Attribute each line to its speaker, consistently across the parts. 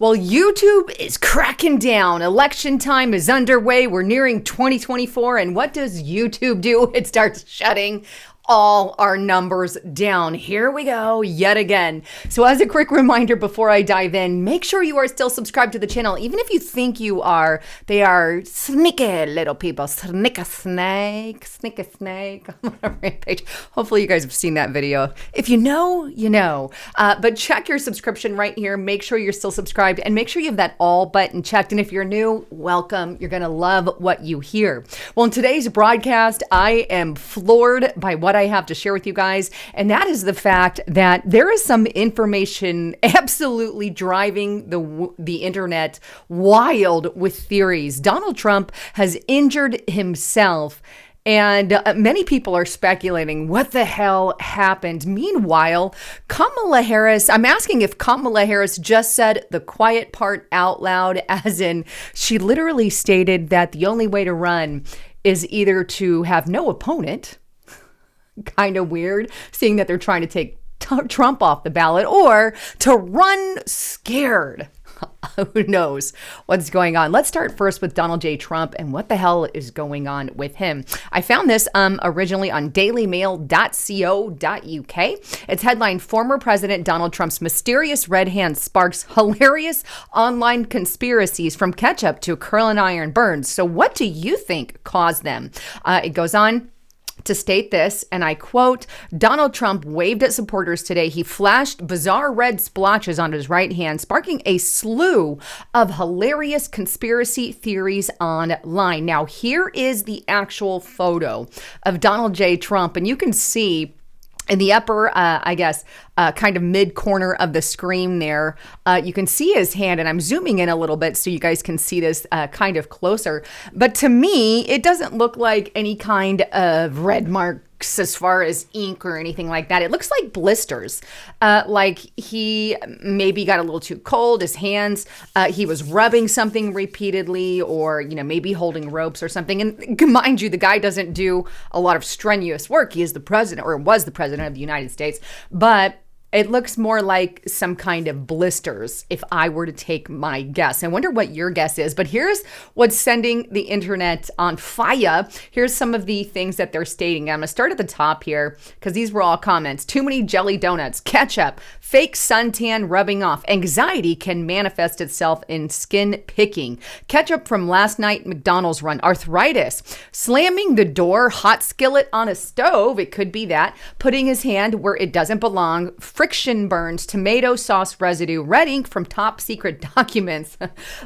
Speaker 1: Well, YouTube is cracking down. Election time is underway. We're nearing 2024. And what does YouTube do? It starts shutting all our numbers down. Here we go yet again. So as a quick reminder before I dive in, make sure you are still subscribed to the channel. Even if you think you are, they are sneaky little people. Sneak a snake. I'm on a rampage. Hopefully you guys have seen that video. If you know, you know. But check your subscription right here. Make sure you're still subscribed and make sure you have that all button checked. And if you're new, welcome. You're going to love what you hear. Well, in today's broadcast, I am floored by what I have to share with you guys, and that is the fact that there is some information absolutely driving the internet wild with theories. Donald Trump has injured himself, and many people are speculating what the hell happened. Meanwhile, Kamala Harris, I'm asking if Kamala Harris just said the quiet part out loud, as in she literally stated that the only way to run is either to have no opponent, kind of weird, seeing that they're trying to take Trump off the ballot, or to run scared. Who knows what's going on? Let's start first with Donald J. Trump and what the hell is going on with him. I found this originally on dailymail.co.uk. It's headlined, "Former President Donald Trump's mysterious red hand sparks hilarious online conspiracies from ketchup to curling iron burns. So what do you think caused them?" It goes on to state this, and I quote, "Donald Trump waved at supporters today. He flashed bizarre red splotches on his right hand, sparking a slew of hilarious conspiracy theories online." Now, here is the actual photo of Donald J. Trump, and you can see in the upper, kind of mid corner of the screen there, you can see his hand, and I'm zooming in a little bit so you guys can see this kind of closer. But to me, it doesn't look like any kind of red marks as far as ink or anything like that. It looks like blisters, like he maybe got a little too cold, his hands, he was rubbing something repeatedly, or, maybe holding ropes or something. And mind you, the guy doesn't do a lot of strenuous work. He is the president, or was the president of the United States, but it looks more like some kind of blisters if I were to take my guess. I wonder what your guess is, but here's what's sending the internet on fire. Here's some of the things that they're stating. I'm gonna start at the top here because these were all comments. "Too many jelly donuts, ketchup, fake suntan rubbing off. Anxiety can manifest itself in skin picking. Ketchup from last night McDonald's run. Arthritis. Slamming the door, hot skillet on a stove. It could be that. Putting his hand where it doesn't belong. Friction burns, tomato sauce residue, red ink from top secret documents."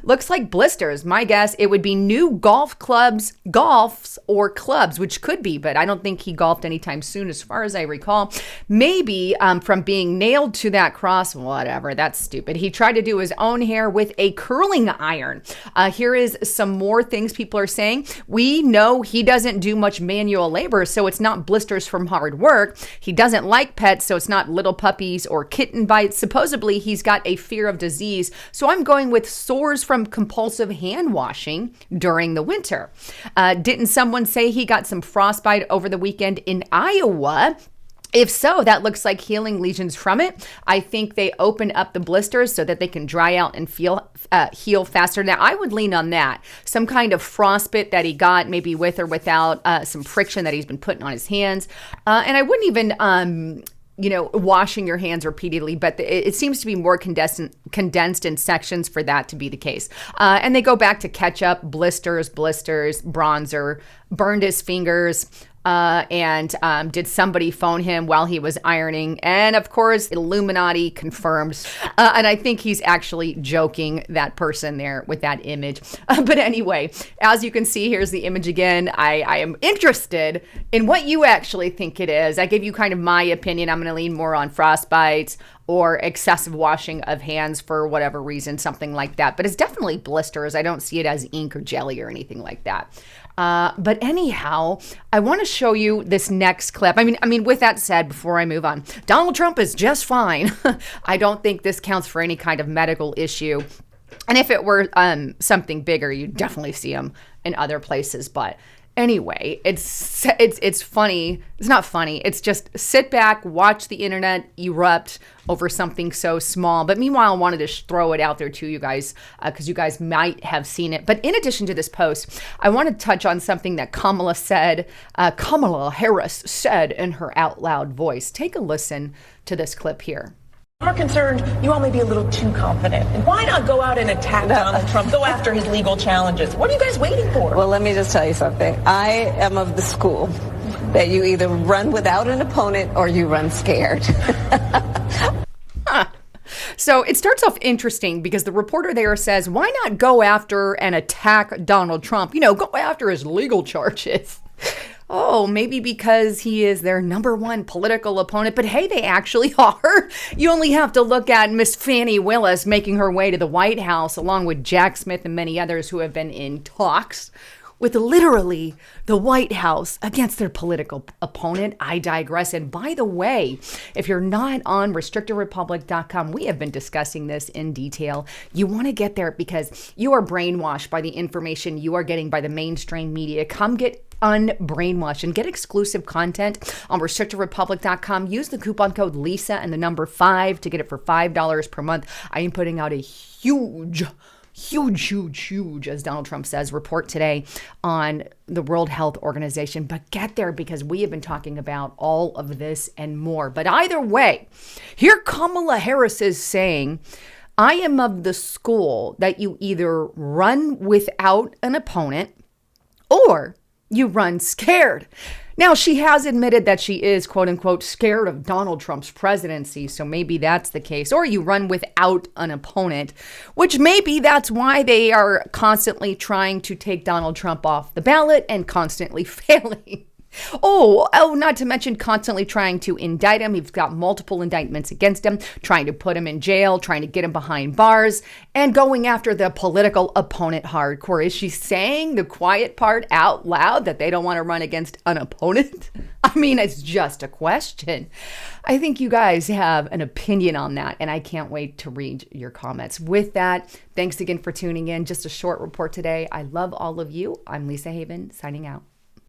Speaker 1: Looks like blisters. My guess, it would be new golfs or clubs, which could be, but I don't think he golfed anytime soon as far as I recall. Maybe from being nailed to that cross, whatever, that's stupid. He tried to do his own hair with a curling iron. Here is some more things people are saying. "We know he doesn't do much manual labor, so it's not blisters from hard work. He doesn't like pets, so it's not little puppies or kitten bites. Supposedly he's got a fear of disease, so I'm going with sores from compulsive hand washing during the winter." Didn't someone say he got some frostbite over the weekend in Iowa? If so, that looks like healing lesions from it. I think they open up the blisters so that they can dry out and heal faster. Now, I would lean on that. Some kind of frostbite that he got, maybe with or without some friction that he's been putting on his hands. And I wouldn't even washing your hands repeatedly, but it seems to be more condensed in sections for that to be the case. And they go back to ketchup, blisters, bronzer, burned his fingers, and did somebody phone him while he was ironing? And of course, Illuminati confirmed. And I think he's actually joking, that person there, with that image. But anyway, as you can see, here's the image again. I am interested in what you actually think it is. I gave you kind of my opinion. I'm going to lean more on frostbites or excessive washing of hands for whatever reason, something like that. But it's definitely blisters. I don't see it as ink or jelly or anything like that. But anyhow, I want to show you this next clip. I mean, with that said, before I move on, Donald Trump is just fine. I don't think this counts for any kind of medical issue. And if it were something bigger, you'd definitely see him in other places. But Anyway, it's funny. It's not funny. It's just sit back, watch the internet erupt over something so small. But meanwhile, I wanted to throw it out there to you guys because you guys might have seen it. But in addition to this post, I want to touch on something that Kamala Harris said in her out loud voice. Take a listen to this clip here.
Speaker 2: Are concerned you all may be a little too confident. Why not go out and attack Donald Trump, go after his legal challenges? What are you guys waiting for?
Speaker 3: Well, let me just tell you something. I am of the school that you either run without an opponent or you run scared.
Speaker 1: So it starts off interesting because the reporter there says, why not go after and attack Donald Trump? Go after his legal charges. Oh, maybe because he is their number one political opponent. But hey, they actually are. You only have to look at Miss Fani Willis making her way to the White House, along with Jack Smith and many others who have been in talks with literally the White House against their political opponent. I digress. And by the way, if you're not on restrictedrepublic.com, we have been discussing this in detail. You want to get there because you are brainwashed by the information you are getting by the mainstream media. Come get unbrainwashed and get exclusive content on restrictedrepublic.com. Use the coupon code Lisa and the number 5 to get it for $5 per month. I am putting out a huge, as Donald Trump says, report today on the World Health Organization. But get there because we have been talking about all of this and more. But either way, here Kamala Harris is saying, I am of the school that you either run without an opponent or you run scared. Now, she has admitted that she is, quote unquote, scared of Donald Trump's presidency. So maybe that's the case. Or you run without an opponent, which maybe that's why they are constantly trying to take Donald Trump off the ballot and constantly failing. Oh, not to mention constantly trying to indict him. He's got multiple indictments against him, trying to put him in jail, trying to get him behind bars, and going after the political opponent hardcore. Is she saying the quiet part out loud that they don't want to run against an opponent? I mean, it's just a question. I think you guys have an opinion on that, and I can't wait to read your comments. With that, thanks again for tuning in. Just a short report today. I love all of you. I'm Lisa Haven, signing out.